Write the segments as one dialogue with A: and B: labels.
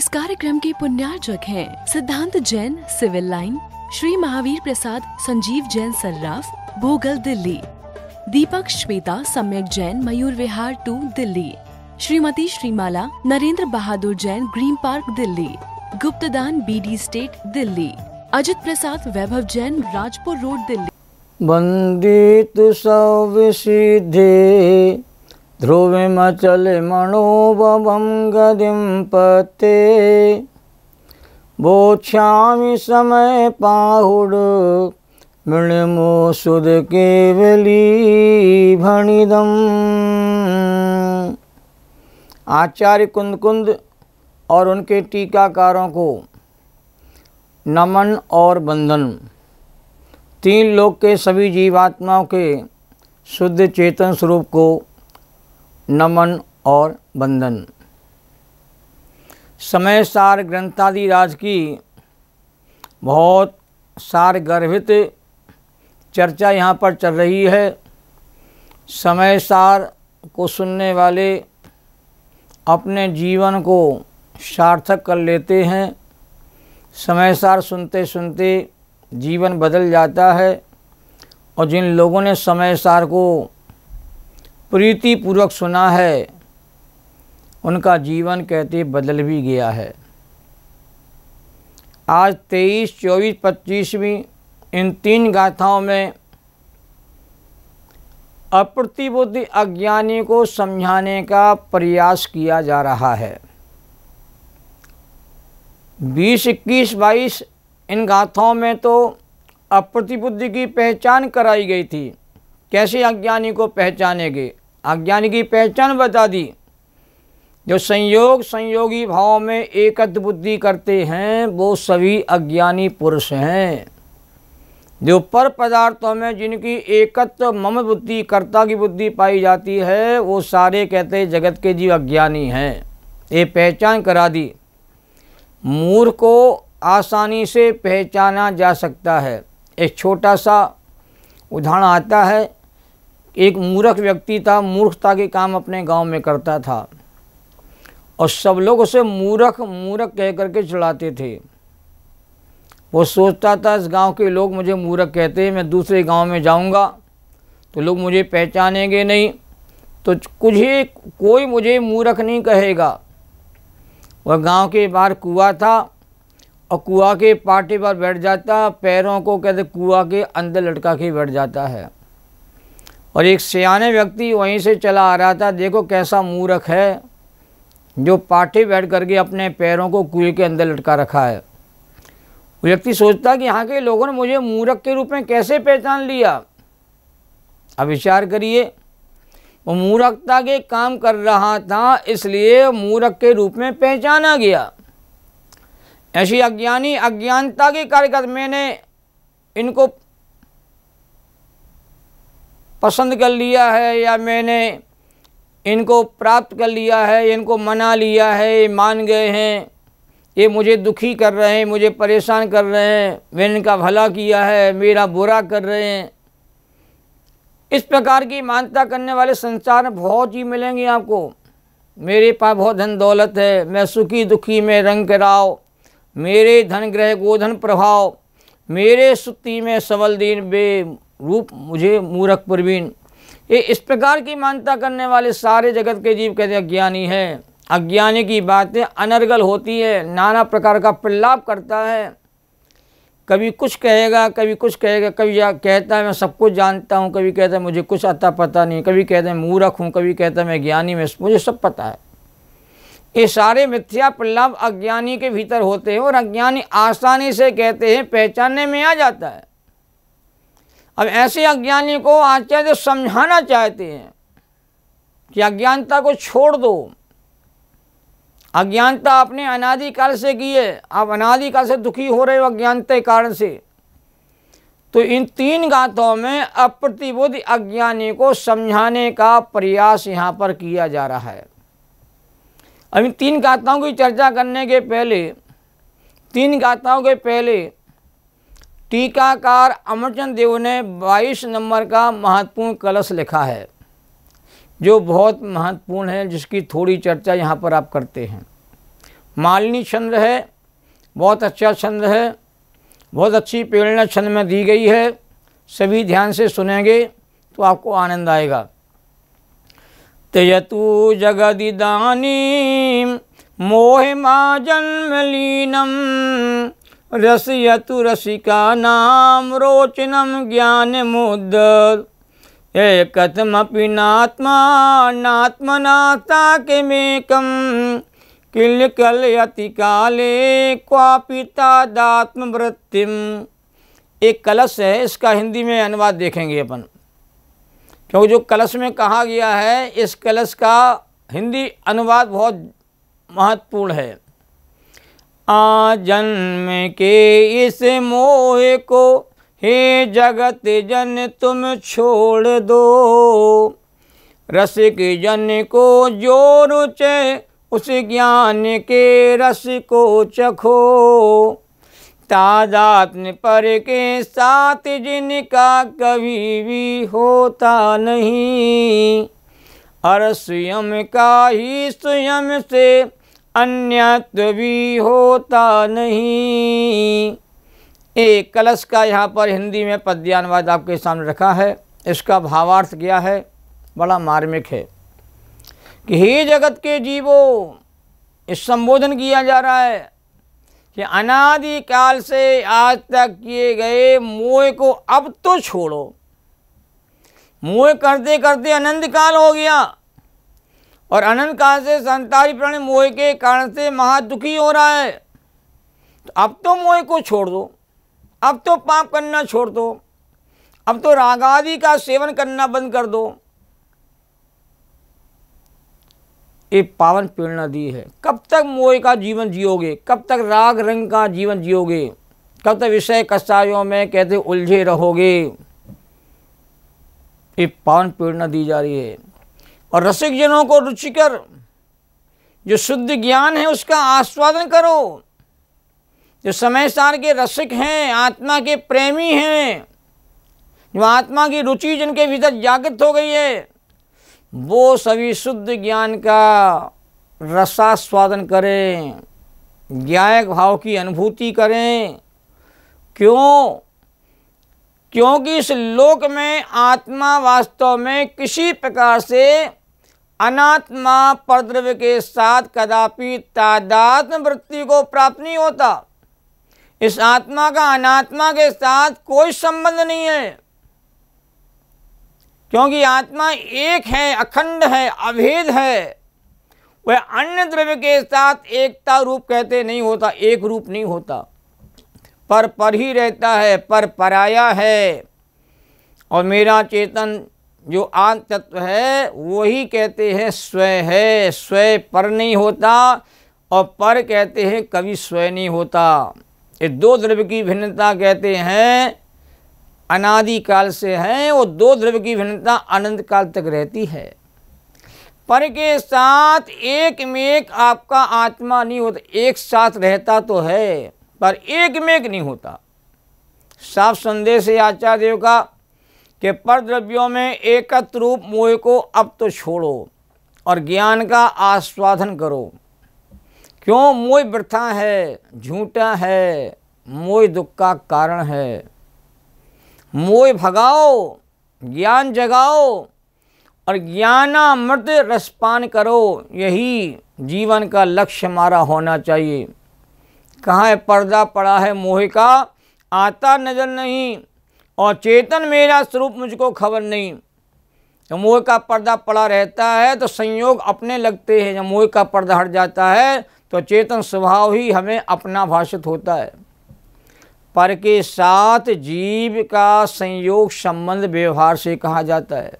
A: इस कार्यक्रम के पुण्यार्जक हैं Siddhant Jain civil line, Shri Mahavir Prasad Sanjeev Jain Sarraf Bhogal Delhi, Deepak Shweta Samyak Jain Mayur Vihar 2 Delhi, Shrimati Shrimala Narendra Bahadur Jain green park Delhi, गुप्तदान BD state Delhi, Ajit Prasad Vaibhav Jain Rajpur road Delhi.
B: वंदितु सौविसिद्धे ध्रुवमचल मनोभवं गदिं पते बोच्छामि समय पाहुड मृणमो सुध केवली भणिदम। आचार्य कुंद और उनके टीकाकारों को नमन और बंदन। 3 लोक के सभी जीवात्माओं के शुद्ध चेतन स्वरूप को नमन और बंदन। समय सार ग्रंथादि राज की बहुत सार गर्भित चर्चा यहाँ पर चल रही है। समय सार को सुनने वाले अपने जीवन को सार्थक कर लेते हैं। समय सार सुनते सुनते जीवन बदल जाता है और जिन लोगों ने समय सार को प्रीतिपूर्वक सुना है उनका जीवन कहते बदल भी गया है। आज 23, 24, 25वीं इन 3 गाथाओं में अप्रतिबुद्धि अज्ञानी को समझाने का प्रयास किया जा रहा है। 20, 21, 22 इन गाथाओं में तो अप्रतिबुद्धि की पहचान कराई गई थी। कैसे अज्ञानी को पहचानेंगे, अज्ञानी की पहचान बता दी। जो संयोगी भाव में एकत्व बुद्धि करते हैं वो सभी अज्ञानी पुरुष हैं। जो पर पदार्थों में जिनकी एकत्व मम बुद्धि कर्ता की बुद्धि पाई जाती है वो सारे कहते हैं जगत के जीव अज्ञानी हैं। ये पहचान करा दी। मूर्ख को आसानी से पहचाना जा सकता है। एक छोटा सा उदाहरण आता है। एक मूर्ख व्यक्ति था, मूर्खता के काम अपने गांव में करता था और सब लोग उसे मूर्ख कह करके चिढ़ाते थे। वो सोचता था इस गांव के लोग मुझे मूर्ख कहते हैं, मैं दूसरे गांव में जाऊंगा तो लोग मुझे पहचानेंगे नहीं, तो कोई मुझे मूर्ख नहीं कहेगा। वह गांव के बाहर कुआं था और कुआं के पाटे पर बैठ जाता, पैरों को कहते कुआं के अंदर लटका के बैठ जाता है। और एक सियाने व्यक्ति वहीं से चला आ रहा था, देखो कैसा मूर्ख है जो पाटे बैठ करके अपने पैरों को कुएं के अंदर लटका रखा है। वो व्यक्ति सोचता कि यहाँ के लोगों ने मुझे मूर्ख के रूप में कैसे पहचान लिया। अब विचार करिए, वो मूर्खता के काम कर रहा था इसलिए मूर्ख के रूप में पहचाना गया। ऐसी अज्ञानी अज्ञानता के कार्यक्रम मैंने इनको पसंद कर लिया है या मैंने इनको प्राप्त कर लिया है, इनको मना लिया है, ये मान गए हैं, ये मुझे दुखी कर रहे हैं, मुझे परेशान कर रहे हैं, मैंने इनका भला किया है, मेरा बुरा कर रहे हैं। इस प्रकार की मान्यता करने वाले संसार में बहुत ही मिलेंगे आपको। मेरे पास बहुत धन दौलत है, मैं सुखी दुखी में रंग कराओ, मेरे धन ग्रह गोधन प्रभाव, मेरे सुत्ती में सबल दीन बे रूप मुझे मूर्ख प्रवीण। ये इस प्रकार की मान्यता करने वाले सारे जगत के जीव कहते अज्ञानी हैं। अज्ञानी की बातें अनर्गल होती है, नाना प्रकार का प्रलाप करता है। कभी कुछ कहेगा, कभी कुछ कहेगा, कभी कहता है मैं सब कुछ जानता हूँ, कभी कहता है मुझे कुछ आता पता नहीं, कभी कहता है मूर्ख हूँ, कभी कहता है मैं ज्ञानी में मुझे सब पता है। ये सारे मिथ्या प्रलाप अज्ञानी के भीतर होते हैं और अज्ञानी आसानी से कहते हैं पहचानने में आ जाता है। अब ऐसे अज्ञानी को आचार्य समझाना चाहते हैं कि अज्ञानता को छोड़ दो। अज्ञानता आपने अनादिकाल से की है, आप अनादिकाल से दुखी हो रहे हो अज्ञानता के कारण से। तो इन 3 गाथाओं में अप्रतिबुद्धि अज्ञानी को समझाने का प्रयास यहाँ पर किया जा रहा है। अब इन 3 गाथाओं की चर्चा करने के पहले 3 गाथाओं के पहले टीकाकार अमरचंद देव ने 22 नंबर का महत्वपूर्ण कलश लिखा है जो बहुत महत्वपूर्ण है, जिसकी थोड़ी चर्चा यहाँ पर आप करते हैं। मालिनी छंद है, बहुत अच्छा छंद है, बहुत अच्छी प्रेरणा छंद में दी गई है। सभी ध्यान से सुनेंगे तो आपको आनंद आएगा। त्यजतु जगदिदानीं मोहिमा जन्मलीनम रसयतु रसिकानां रोचनम ज्ञान मुद एकतमपि नात्मा नात्मनाताकिमेकं किल कलयति काले क्वापि तादात्मवृत्तिम। एक कलश है, इसका हिंदी में अनुवाद देखेंगे अपन, क्योंकि जो कलश में कहा गया है इस कलश का हिंदी अनुवाद बहुत महत्वपूर्ण है। जन्म के इस मोह को हे जगत जन तुम छोड़ दो, रसिक जन को जो रुचे उस ज्ञान के रस को चखो, तादात्म्य पर के साथ जिनका कभी भी होता नहीं, और स्वयं का ही स्वयं से अन्यत्व भी होता नहीं। एक कलश का यहाँ पर हिंदी में पद्यानुवाद आपके सामने रखा है। इसका भावार्थ क्या है, बड़ा मार्मिक है कि हे जगत के जीवों, इस संबोधन किया जा रहा है कि अनादि काल से आज तक किए गए मोह को अब तो छोड़ो। मोह करते करते अनंत काल हो गया और अनंत काल से संसारी प्राणी मोह के कारण से महादुखी हो रहा है, तो अब तो मोह को छोड़ दो, अब तो पाप करना छोड़ दो, अब तो राग आदि का सेवन करना बंद कर दो। ये पावन प्रेरणा दी है। कब तक मोह का जीवन जियोगे, कब तक राग रंग का जीवन जियोगे, कब तक विषय कसायों में कहते उलझे रहोगे। ये पावन प्रेरणा दी जा रही है। और रसिक जनों को रुचिकर जो शुद्ध ज्ञान है उसका आस्वादन करो। जो समय सार के रसिक हैं, आत्मा के प्रेमी हैं, जो आत्मा की रुचि जिनके भीतर जागृत हो गई है, वो सभी शुद्ध ज्ञान का रसास्वादन करें, ज्ञायक भाव की अनुभूति करें। क्यों? क्योंकि इस लोक में आत्मा वास्तव में किसी प्रकार से अनात्मा परद्रव्य के साथ कदापि तादात्म्य वृत्ति को प्राप्त नहीं होता। इस आत्मा का अनात्मा के साथ कोई संबंध नहीं है, क्योंकि आत्मा एक है, अखंड है, अभेद है। वह अन्य द्रव्य के साथ एकता रूप कहते नहीं होता, एक रूप नहीं होता, पर ही रहता है, पर पराया है। और मेरा चेतन जो आत्म तत्व है वही कहते हैं स्वयं है, स्वयं पर नहीं होता, और पर कहते हैं कभी स्वयं नहीं होता। ये दो द्रव्य की भिन्नता कहते हैं अनादि काल से है, और दो द्रव्य की भिन्नता अनंत काल तक रहती है। पर के साथ एक में एक आपका आत्मा नहीं होता, एक साथ रहता तो है पर एक में एक नहीं होता। साफ संदेश है आचार्य देव का कि पर द्रव्यों में एकत्र रूप मोह को अब तो छोड़ो और ज्ञान का आस्वादन करो। क्यों? मोह वृथा है, झूठा है, मोह दुख का कारण है। मोह भगाओ, ज्ञान जगाओ और ज्ञानामृत रसपान करो। यही जीवन का लक्ष्य हमारा होना चाहिए। कहाँ है पर्दा पड़ा है मोह का, आता नजर नहीं, और चेतन मेरा स्वरूप मुझको खबर नहीं। जब मोह का पर्दा पड़ा रहता है तो संयोग अपने लगते हैं, जब मोह का पर्दा हट जाता है तो चेतन स्वभाव ही हमें अपना भाषित होता है। पर के साथ जीव का संयोग संबंध व्यवहार से कहा जाता है।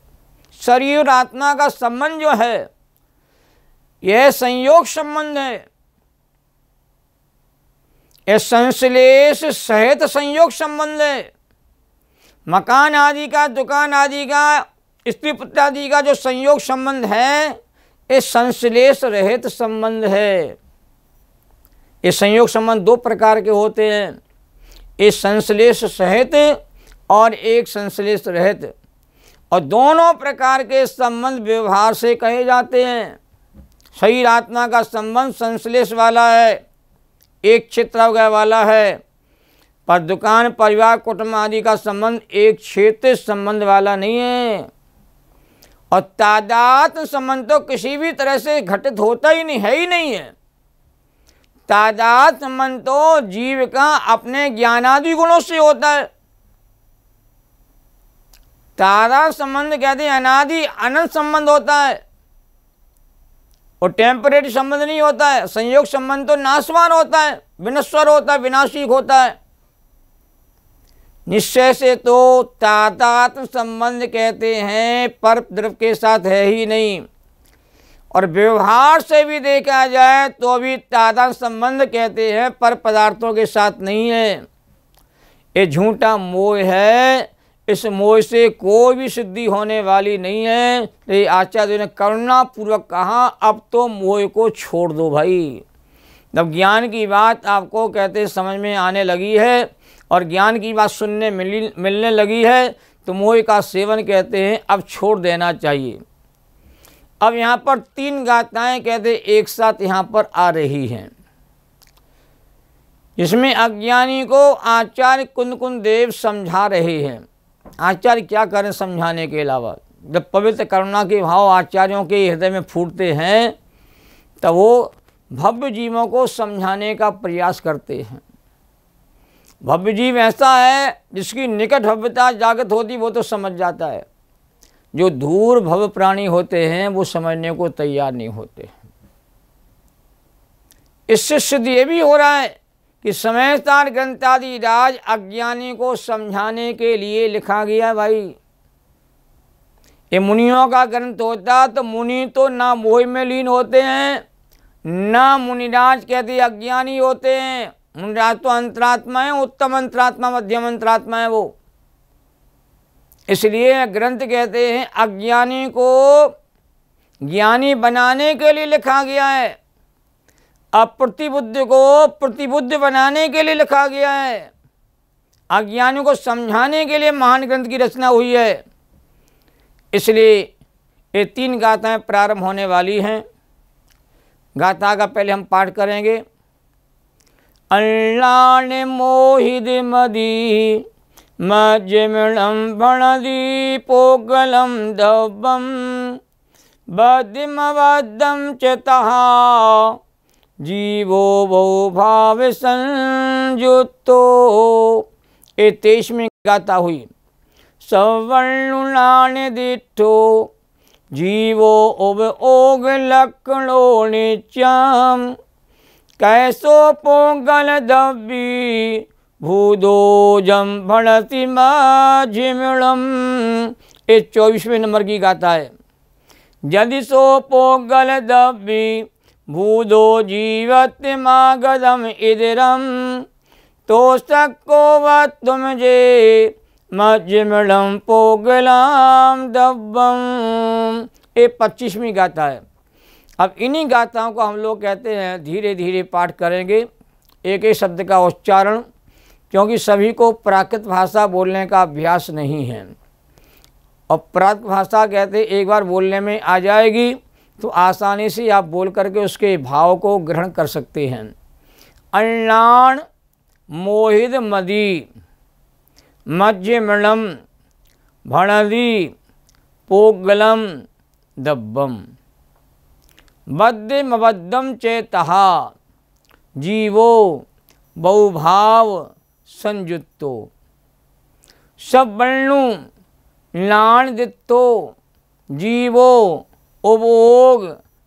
B: शरीर और आत्मा का संबंध जो है यह संयोग संबंध है, यह संश्लेष सहित संयोग संबंध है। मकान आदि का, दुकान आदि का, स्त्री पुत्र आदि का जो संयोग संबंध है ये संश्लेष रहित संबंध है। ये संयोग संबंध दो प्रकार के होते हैं, एक संश्लेष सहित और एक संश्लेष रहित, और दोनों प्रकार के संबंध व्यवहार से कहे जाते हैं। शरीर आत्मा का संबंध संश्लेष वाला है, एक क्षेत्र वाला है, पर दुकान परिवार कुटुंब आदि का संबंध एक क्षेत्र संबंध वाला नहीं है। और तादात्म्य संबंध तो किसी भी तरह से घटित होता ही नहीं, है ही नहीं है। तादात्म्य संबंध तो जीव का अपने ज्ञानादि गुणों से होता है। तादात्म्य संबंध कहते हैं अनादि अनंत संबंध होता है, और टेम्परेरी संबंध नहीं होता है। संयोग संबंध तो नाशवान होता है, विनश्वर होता है, विनाशिक होता है। निश्चय से तो तादात्म्य संबंध कहते हैं पर द्रव्य के साथ है ही नहीं, और व्यवहार से भी देखा जाए तो भी तादात्म्य संबंध कहते हैं पर पदार्थों के साथ नहीं है। ये झूठा मोह है, इस मोह से कोई भी सिद्धि होने वाली नहीं है। तो आचार्य ने करुणापूर्वक कहा अब तो मोह को छोड़ दो भाई। जब ज्ञान की बात आपको कहते समझ में आने लगी है और ज्ञान की बात सुनने मिलने लगी है तो मोह का सेवन कहते हैं अब छोड़ देना चाहिए। अब यहाँ पर 3 गाथाएं कहते एक साथ यहाँ पर आ रही हैं, जिसमें अज्ञानी को आचार्य कुंद देव समझा रहे हैं। आचार्य क्या करें समझाने के अलावा, जब पवित्र करुणा के भाव आचार्यों के हृदय में फूटते हैं तब वो भव्य जीवों को समझाने का प्रयास करते हैं। भव्य जीव ऐसा है जिसकी निकट भव्यता जागृत होती वो तो समझ जाता है, जो दूर भव्य प्राणी होते हैं वो समझने को तैयार नहीं होते। इससे सिद्ध ये भी हो रहा है कि समयसार ग्रंथादि राज अज्ञानी को समझाने के लिए लिखा गया। भाई ये मुनियों का ग्रंथ होता तो मुनि तो ना मोह में लीन होते हैं, ना मुनिराज कहते अज्ञानी होते हैं। मुनिराज तो अंतरात्मा है, उत्तम अंतरात्मा मध्यम अंतरात्मा है वो। इसलिए ग्रंथ कहते हैं अज्ञानी को ज्ञानी बनाने के लिए लिखा गया है, अप्रतिबुद्ध को प्रतिबुद्ध बनाने के लिए लिखा गया है, अज्ञानी को समझाने के लिए महान ग्रंथ की रचना हुई है। इसलिए ये 3 गाथाएं प्रारंभ होने वाली हैं। गाथा का पहले हम पाठ करेंगे। अल्लाह ने मोहित मदी मज्जमिणं भणदी पोगलम दब्बम बद्धिमबद्धं च तहा जीवो बहु भाव संयुक्तो। ये 23वीं गाथा हुई। सवर्णुलाने दिठो जीवो उब ओग लक्षणो नित्यम कैसो पोगल दब्बी भूदोजम भणति माझिमिणम। ये 24वें नंबर की गाथा है। यदि सो पोगल दब्बी भूदो जीवत मागदम इदरम तो सक्को व तुम जे मज्जमिणम पोगलाम दब्बम। ये 25वीं गाथा है। अब इन्हीं गाथाओं को हम लोग कहते हैं धीरे धीरे पाठ करेंगे, एक एक शब्द का उच्चारण, क्योंकि सभी को प्राकृत भाषा बोलने का अभ्यास नहीं है। और प्राकृत भाषा कहते एक बार बोलने में आ जाएगी तो आसानी से आप बोल करके उसके भाव को ग्रहण कर सकते हैं। अल्लाण मोहित मदी मज्जमिणम भणदी पोगलम दब्बम बद्धिमबद्धं चेतहा जीवो बहुभाव संयुक्तो। सब वर्णु लाण दित्तो जीवो उपभोग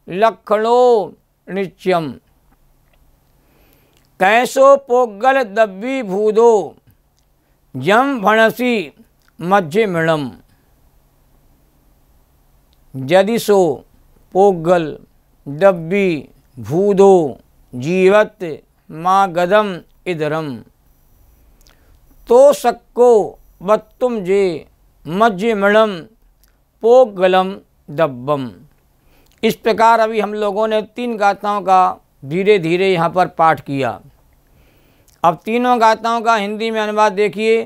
B: लक्षणो नित्यम कैसो पोगल दब्बी भूदो जम भणसी मज्जमिणम। यदि सो पोगल दब्बी भूदो जीवत माँ गदम इधरम तो सक्को बत्तुम जे मज्जमिणम पोगलम दब्बम। इस प्रकार अभी हम लोगों ने 3 गाथाओं का धीरे धीरे यहाँ पर पाठ किया। अब तीनों गाथाओं का हिंदी में अनुवाद देखिए।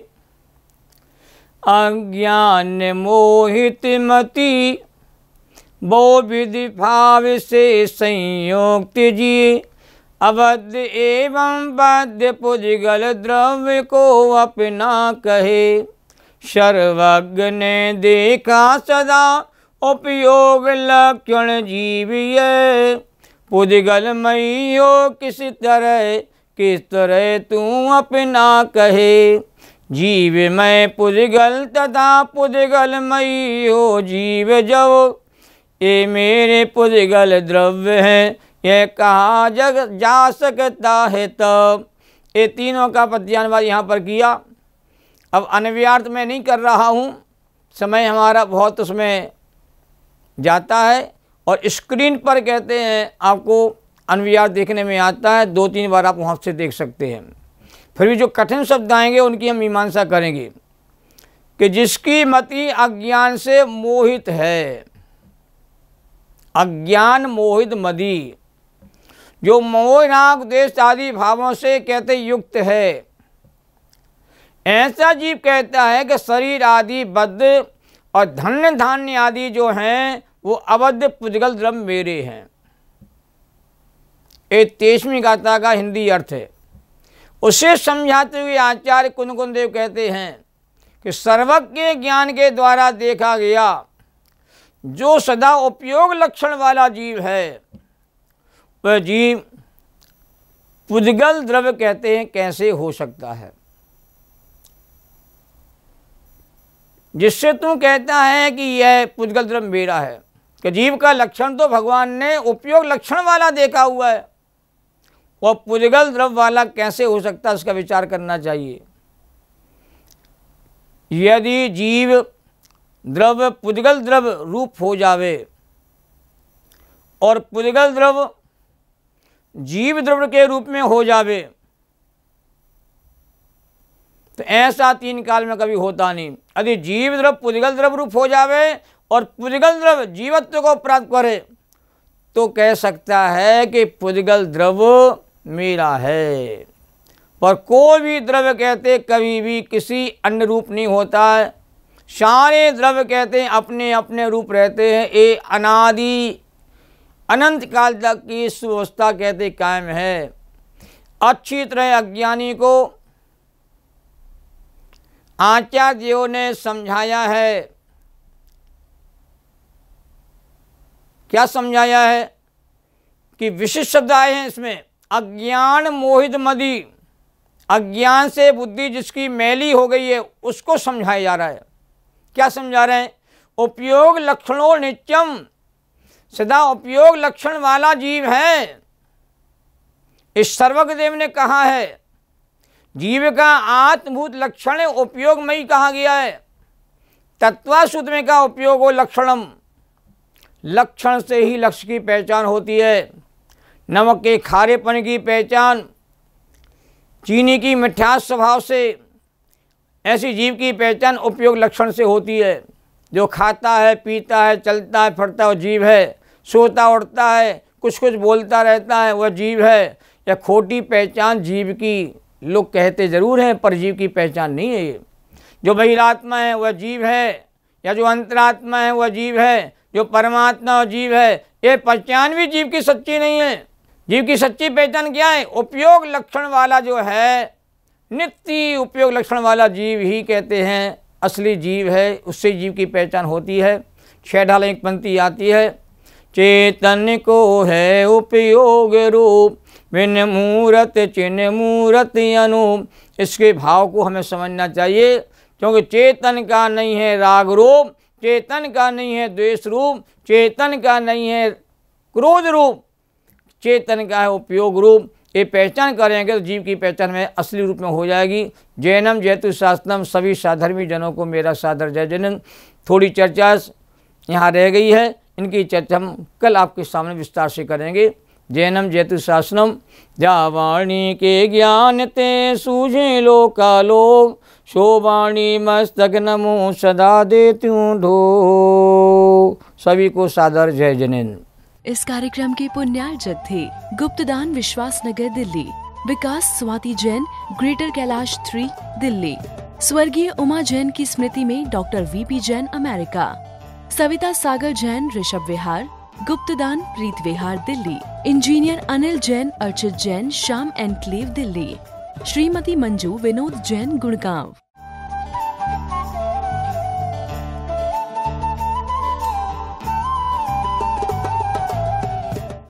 B: अज्ञान मोहित मति वो विधि भाव से संयुक्त जी, अवध एवं बद्ध पुद्गल द्रव्य को अपना कहे। सर्वज्ञ ने देखा सदा उपयोग लक्षण जीव ये, पुद्गल मयो किस तरह तू अपना कहे। जीव में पुद्गल तथा पुद्गल मयो जीव जब, ये मेरे पुद्गल द्रव्य है, यह कहा जग जा सकता है तब। ये तीनों का पद्यानुवाद यहाँ पर किया। अब अन्वयार्थ में नहीं कर रहा हूँ, समय हमारा बहुत उसमें जाता है, और स्क्रीन पर कहते हैं आपको अन्वयार्थ देखने में आता है, 2-3 बार आप वहाँ से देख सकते हैं। फिर भी जो कठिन शब्द आएंगे उनकी हम मीमांसा करेंगे कि जिसकी मति अज्ञान से मोहित है, अज्ञान मोहित मदी, जो मोह राग द्वेष आदि भावों से कहते युक्त है, ऐसा जीव कहता है कि शरीर आदि बद्ध और धन्य धान्य आदि जो हैं वो अबद्ध पुद्गल द्रव्य मेरे हैं। ये 23वीं गाथा का हिंदी अर्थ है। उसे समझाते हुए आचार्य कुंदकुंद देव कहते हैं कि सर्वज्ञ ज्ञान के द्वारा देखा गया जो सदा उपयोग लक्षण वाला जीव है, वह जीव पुद्गल द्रव्य कहते हैं कैसे हो सकता है। जिससे तू कहता है कि यह पुद्गल द्रव्य मेरा है, कि जीव का लक्षण तो भगवान ने उपयोग लक्षण वाला देखा हुआ है, वह पुद्गल द्रव्य वाला कैसे हो सकता है, उसका विचार करना चाहिए। यदि जीव द्रव्य पुद्गल द्रव्य रूप हो जावे और पुद्गल द्रव्य जीव द्रव्य के रूप में हो जावे, तो ऐसा 3 काल में कभी होता नहीं। यदि जीव द्रव्य पुद्गल द्रव्य रूप हो जावे और पुद्गल द्रव्य जीवत्व को प्राप्त करे, तो कह सकता है कि पुद्गल द्रव्य मेरा है। पर कोई भी द्रव्य कहते कभी भी किसी अन्य रूप नहीं होता है। सारे द्रव्य कहते हैं अपने अपने रूप रहते हैं। ये अनादि अनंत काल तक की सुव्यवस्था कहते कायम है। अच्छी तरह अज्ञानी को आचार्यों ने समझाया है। क्या समझाया है कि विशिष्ट शब्द आए हैं इसमें, अज्ञान मोहित मदी, अज्ञान से बुद्धि जिसकी मैली हो गई है उसको समझाया जा रहा है। क्या समझा रहे हैं? उपयोग लक्षणों नित्यम, सदा उपयोग लक्षण वाला जीव है। इस सर्वज्ञदेव ने कहा है जीव का आत्मभूत लक्षण उपयोगमयी कहा गया है। तत्वासुत में का उपयोग हो लक्षणम, लक्षण से ही लक्ष्य की पहचान होती है। नमक के खारेपन की पहचान, चीनी की मिठास स्वभाव से, ऐसी जीव की पहचान उपयोग लक्षण से होती है। जो खाता है, पीता है, चलता है, फिरता है, वह जीव है। सोता उठता है, कुछ कुछ बोलता रहता है, वह जीव है। यह खोटी पहचान जीव की लोग कहते ज़रूर हैं, पर जीव की पहचान नहीं है ये। जो बहिरात्मा है वह जीव है, या जो अंतरात्मा है वह जीव है, जो परमात्मा वह जीव है। ये पहचान भी जीव की सच्ची नहीं है। जीव की सच्ची पहचान क्या है? उपयोग लक्षण वाला जो है, नित्य उपयोग लक्षण वाला जीव ही कहते हैं असली जीव है। उससे जीव की पहचान होती है। 6 ढाल एक पंक्ति आती है, चेतन को है उपयोग रूप, बिन मूरत चिन्ह मूरत अनूप। इसके भाव को हमें समझना चाहिए, क्योंकि चेतन का नहीं है राग रूप, चेतन का नहीं है द्वेष रूप, चेतन का नहीं है क्रोध रूप, चेतन का है उपयोग रूप। ये पहचान करेंगे तो जीव की पहचान में असली रूप में हो जाएगी। जैनम जयतु शास्त्रम, सभी साधर्मी जनों को मेरा सादर जय जनन। थोड़ी चर्चा यहाँ रह गई है, इनकी चर्चा हम कल आपके सामने विस्तार से करेंगे। जैनम जयतु शासनम, जावाणी के ज्ञान ते सूझे लोकालोक, शोवाणी मस्तक नमो सदा देत्यूं ढो। सभी को सादर जय जनन।
A: इस कार्यक्रम के पुण्यार्जक थे गुप्तदान विश्वास नगर दिल्ली, विकास स्वाति जैन ग्रेटर कैलाश 3 दिल्ली, स्वर्गीय उमा जैन की स्मृति में doctor VP Jain America, Savita Sagar Jain Rishabh Vihar, गुप्तदान प्रीत विहार दिल्ली। Engineer Anil Jain Archit Jain Shyam enclave Delhi. श्रीमती मंजू विनोद जैन गुड़गांव।